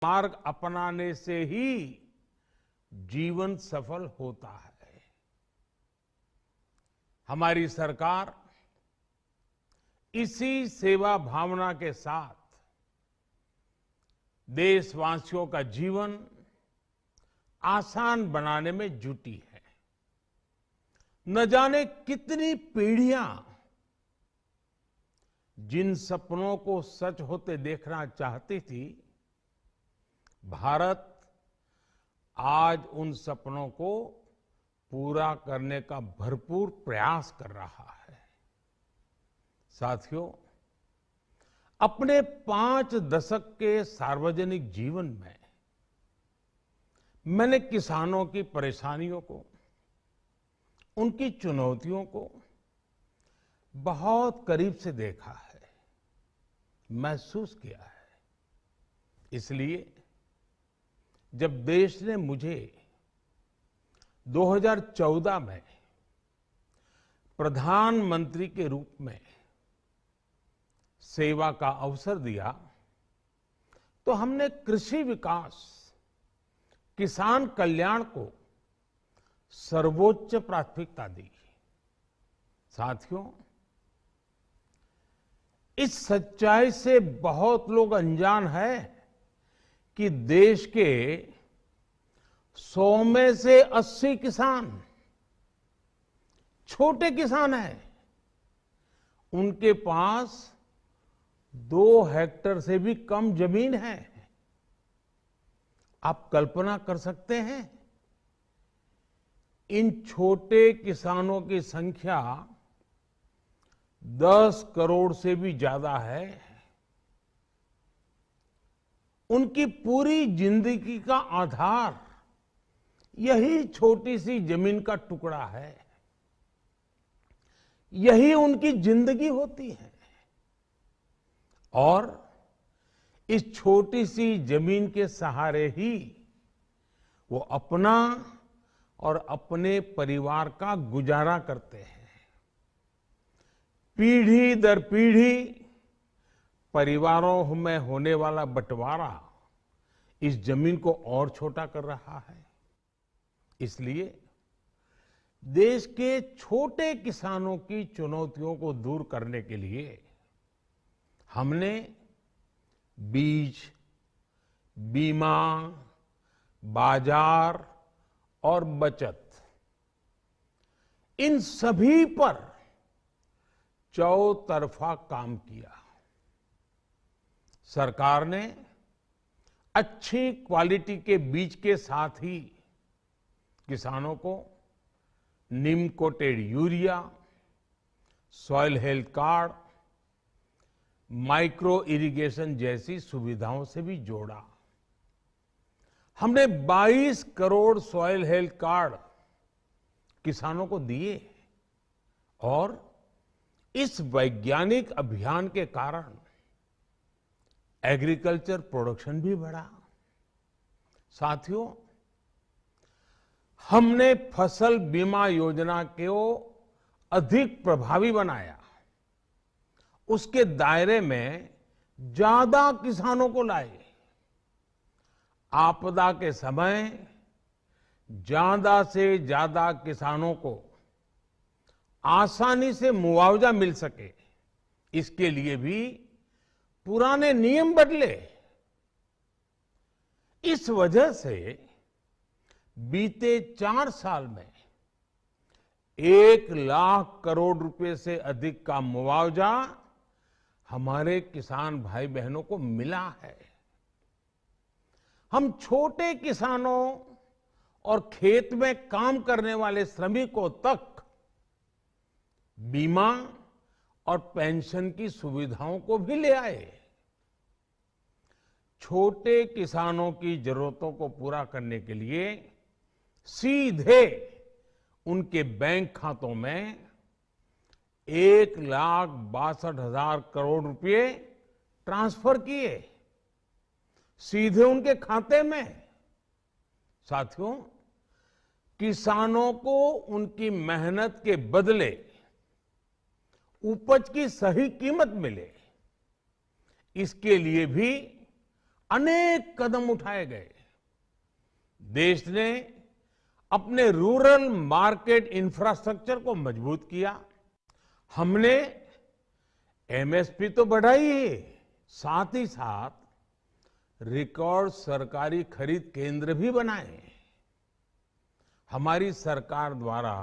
मार्ग अपनाने से ही जीवन सफल होता है। हमारी सरकार इसी सेवा भावना के साथ देशवासियों का जीवन आसान बनाने में जुटी है। न जाने कितनी पीढ़ियां जिन सपनों को सच होते देखना चाहती थी, भारत आज उन सपनों को पूरा करने का भरपूर प्रयास कर रहा है। साथियों, अपने 5 दशक के सार्वजनिक जीवन में मैंने किसानों की परेशानियों को, उनकी चुनौतियों को बहुत करीब से देखा है, महसूस किया है। इसलिए जब देश ने मुझे 2014 में प्रधानमंत्री के रूप में सेवा का अवसर दिया, तो हमने कृषि विकास, किसान कल्याण को सर्वोच्च प्राथमिकता दी। साथियों, इस सच्चाई से बहुत लोग अनजान हैं कि देश के 100 में से 80 किसान छोटे किसान हैं। उनके पास 2 हेक्टेयर से भी कम जमीन है। आप कल्पना कर सकते हैं, इन छोटे किसानों की संख्या 10 करोड़ से भी ज्यादा है। उनकी पूरी जिंदगी का आधार यही छोटी सी जमीन का टुकड़ा है। यही उनकी जिंदगी होती है। और इस छोटी सी जमीन के सहारे ही वो अपना और अपने परिवार का गुजारा करते हैं। पीढ़ी दर पीढ़ी परिवारों में होने वाला बंटवारा इस जमीन को और छोटा कर रहा है। इसलिए देश के छोटे किसानों की चुनौतियों को दूर करने के लिए हमने बीज, बीमा, बाजार और बचत, इन सभी पर चौतरफा काम किया। सरकार ने अच्छी क्वालिटी के बीज के साथ ही किसानों को neem coated urea, soil health card, micro irrigation जैसी सुविधाओं से भी जोड़ा। हमने 22 करोड़ सॉइल हेल्थ कार्ड किसानों को दिए और इस वैज्ञानिक अभियान के कारण एग्रीकल्चर प्रोडक्शन भी बढ़ा। साथियों, हमने फसल बीमा योजना को अधिक प्रभावी बनाया। उसके दायरे में ज्यादा किसानों को लाए। आपदा के समय ज्यादा से ज्यादा किसानों को आसानी से मुआवजा मिल सके, इसके लिए भी पुराने नियम बदले। इस वजह से बीते 4 साल में 1 लाख करोड़ रुपए से अधिक का मुआवजा हमारे किसान भाई बहनों को मिला है। हम छोटे किसानों और खेत में काम करने वाले श्रमिकों तक बीमा और पेंशन की सुविधाओं को भी ले आए। छोटे किसानों की जरूरतों को पूरा करने के लिए सीधे उनके बैंक खातों में 1,62,000 करोड़ रुपए ट्रांसफर किए, सीधे उनके खाते में। साथियों, किसानों को उनकी मेहनत के बदले उपज की सही कीमत मिले, इसके लिए भी अनेक कदम उठाए गए। देश ने अपने रूरल मार्केट इंफ्रास्ट्रक्चर को मजबूत किया। हमने एमएसपी तो बढ़ाई ही, साथ ही साथ रिकॉर्ड सरकारी खरीद केंद्र भी बनाए। हमारी सरकार द्वारा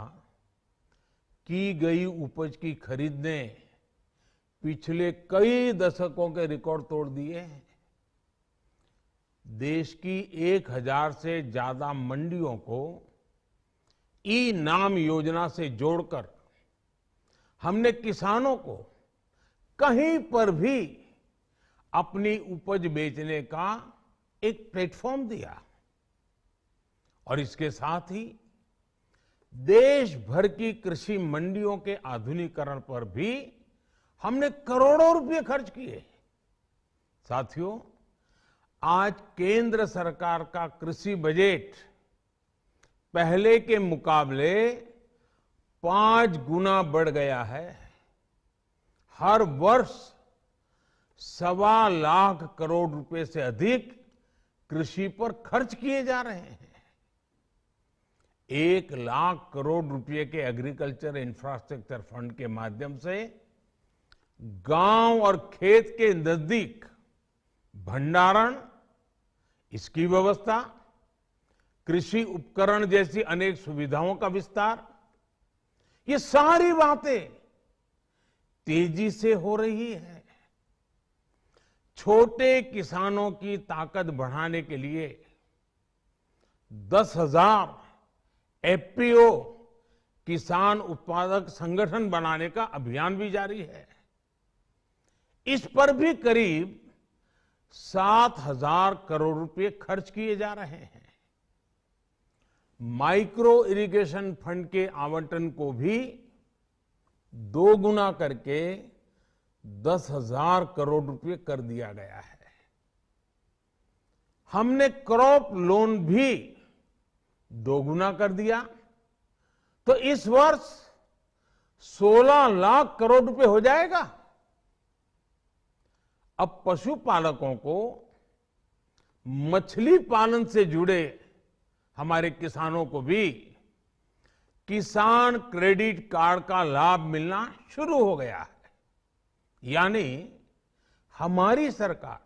की गई उपज की खरीद ने पिछले कई दशकों के रिकॉर्ड तोड़ दिए हैं। देश की 1000 से ज्यादा मंडियों को ई नाम योजना से जोड़कर हमने किसानों को कहीं पर भी अपनी उपज बेचने का एक प्लेटफॉर्म दिया और इसके साथ ही देश भर की कृषि मंडियों के आधुनिकीकरण पर भी हमने करोड़ों रुपए खर्च किए। साथियों, आज केंद्र सरकार का कृषि बजट पहले के मुकाबले 5 गुना बढ़ गया है। हर वर्ष 1.25 लाख करोड़ रुपए से अधिक कृषि पर खर्च किए जा रहे हैं। 1 लाख करोड़ रुपए के एग्रीकल्चर इंफ्रास्ट्रक्चर फंड के माध्यम से गांव और खेत के नजदीक भंडारण, इसकी व्यवस्था, कृषि उपकरण जैसी अनेक सुविधाओं का विस्तार, ये सारी बातें तेजी से हो रही है। छोटे किसानों की ताकत बढ़ाने के लिए 10,000 एफपीओ किसान उत्पादक संगठन बनाने का अभियान भी जारी है। इस पर भी करीब 7,000 करोड़ रुपए खर्च किए जा रहे हैं। माइक्रो इरिगेशन फंड के आवंटन को भी 2 गुना करके 10,000 करोड़ रुपए कर दिया गया है। हमने क्रॉप लोन भी 2 गुना कर दिया, तो इस वर्ष 16 लाख करोड़ रुपए हो जाएगा। अब पशुपालकों को मछली पालन से जुड़े हमारे किसानों को भी किसान क्रेडिट कार्ड का लाभ मिलना शुरू हो गया है। यानी हमारी सरकार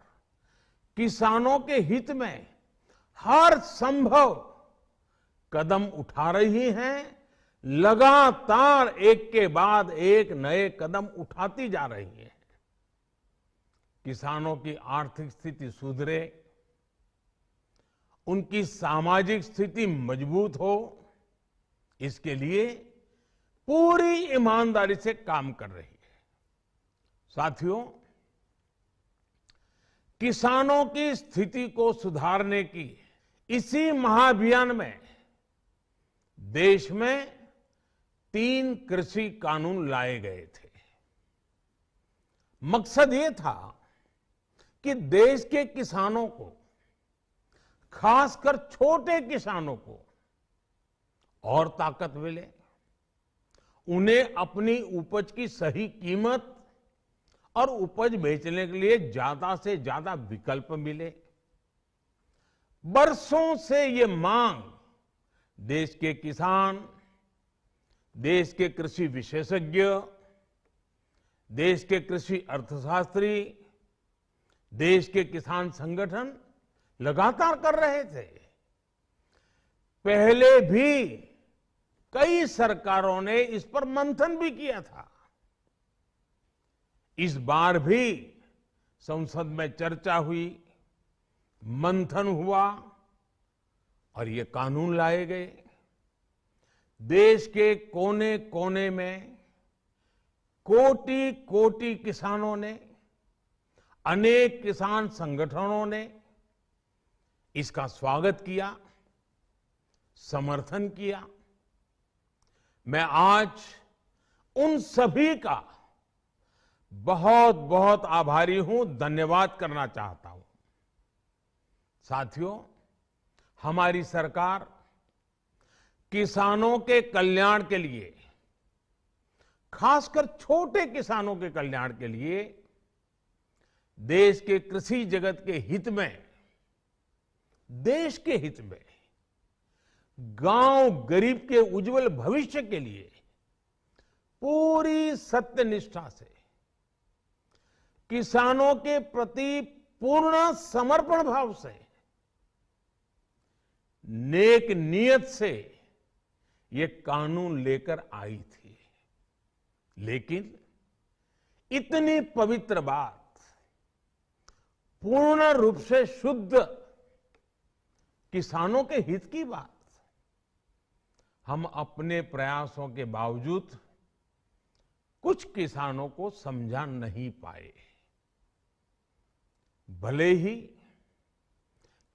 किसानों के हित में हर संभव कदम उठा रही है, लगातार एक के बाद एक नए कदम उठाती जा रही है। किसानों की आर्थिक स्थिति सुधरे, उनकी सामाजिक स्थिति मजबूत हो, इसके लिए पूरी ईमानदारी से काम कर रही है। साथियों, किसानों की स्थिति को सुधारने की इसी महाअभियान में देश में 3 कृषि कानून लाए गए थे। मकसद ये था कि देश के किसानों को, खासकर छोटे किसानों को और ताकत मिले, उन्हें अपनी उपज की सही कीमत और उपज बेचने के लिए ज्यादा से ज्यादा विकल्प मिले। बरसों से ये मांग देश के किसान, देश के कृषि विशेषज्ञ, देश के कृषि अर्थशास्त्री, देश के किसान संगठन लगातार कर रहे थे। पहले भी कई सरकारों ने इस पर मंथन भी किया था। इस बार भी संसद में चर्चा हुई, मंथन हुआ और ये कानून लाए गए। देश के कोने कोने में कोटि कोटि किसानों ने, अनेक किसान संगठनों ने इसका स्वागत किया, समर्थन किया। मैं आज उन सभी का बहुत बहुत आभारी हूं, धन्यवाद करना चाहता हूं। साथियों, हमारी सरकार किसानों के कल्याण के लिए, खासकर छोटे किसानों के कल्याण के लिए, देश के कृषि जगत के हित में देश के हित में, गांव गरीब के उज्जवल भविष्य के लिए पूरी सत्यनिष्ठा से, किसानों के प्रति पूर्ण समर्पण भाव से, नेक नियत से ये कानून लेकर आई थी। लेकिन इतनी पवित्र बात, पूर्ण रूप से शुद्ध किसानों के हित की बात, हम अपने प्रयासों के बावजूद कुछ किसानों को समझा नहीं पाए। भले ही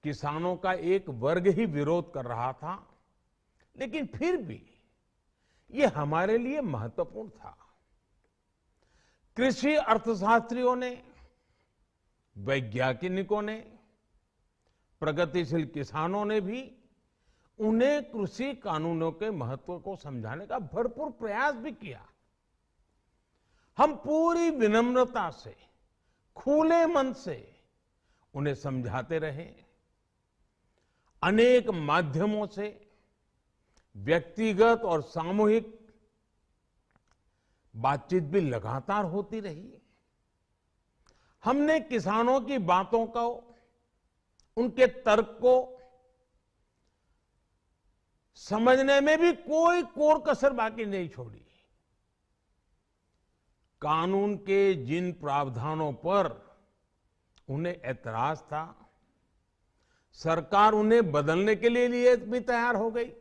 किसानों का एक वर्ग ही विरोध कर रहा था, लेकिन फिर भी ये हमारे लिए महत्वपूर्ण था। कृषि अर्थशास्त्रियों ने, वैज्ञानिकों ने, प्रगतिशील किसानों ने भी उन्हें कृषि कानूनों के महत्व को समझाने का भरपूर प्रयास भी किया। हम पूरी विनम्रता से, खुले मन से उन्हें समझाते रहे। अनेक माध्यमों से व्यक्तिगत और सामूहिक बातचीत भी लगातार होती रही। हमने किसानों की बातों को, उनके तर्क को समझने में भी कोई कोर कसर बाकी नहीं छोड़ी। कानून के जिन प्रावधानों पर उन्हें ऐतराज था, सरकार उन्हें बदलने के लिए भी तैयार हो गई।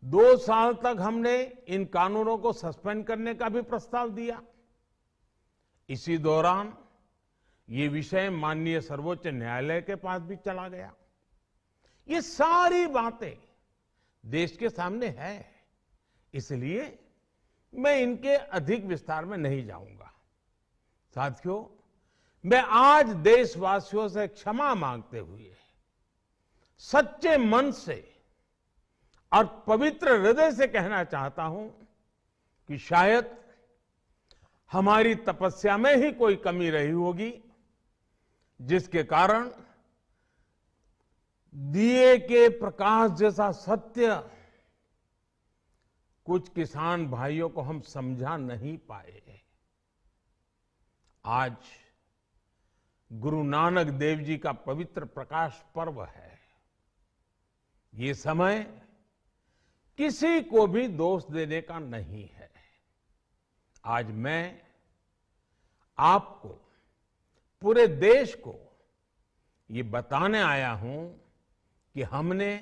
2 साल तक हमने इन कानूनों को सस्पेंड करने का भी प्रस्ताव दिया। इसी दौरान ये विषय माननीय सर्वोच्च न्यायालय के पास भी चला गया। ये सारी बातें देश के सामने है, इसलिए मैं इनके अधिक विस्तार में नहीं जाऊंगा। साथियों, मैं आज देशवासियों से क्षमा मांगते हुए सच्चे मन से और पवित्र हृदय से कहना चाहता हूं कि शायद हमारी तपस्या में ही कोई कमी रही होगी, जिसके कारण दिए के प्रकाश जैसा सत्य कुछ किसान भाइयों को हम समझा नहीं पाए। आज गुरु नानक देव जी का पवित्र प्रकाश पर्व है। ये समय किसी को भी दोष देने का नहीं है। आज मैं आपको, पूरे देश को ये बताने आया हूं कि हमने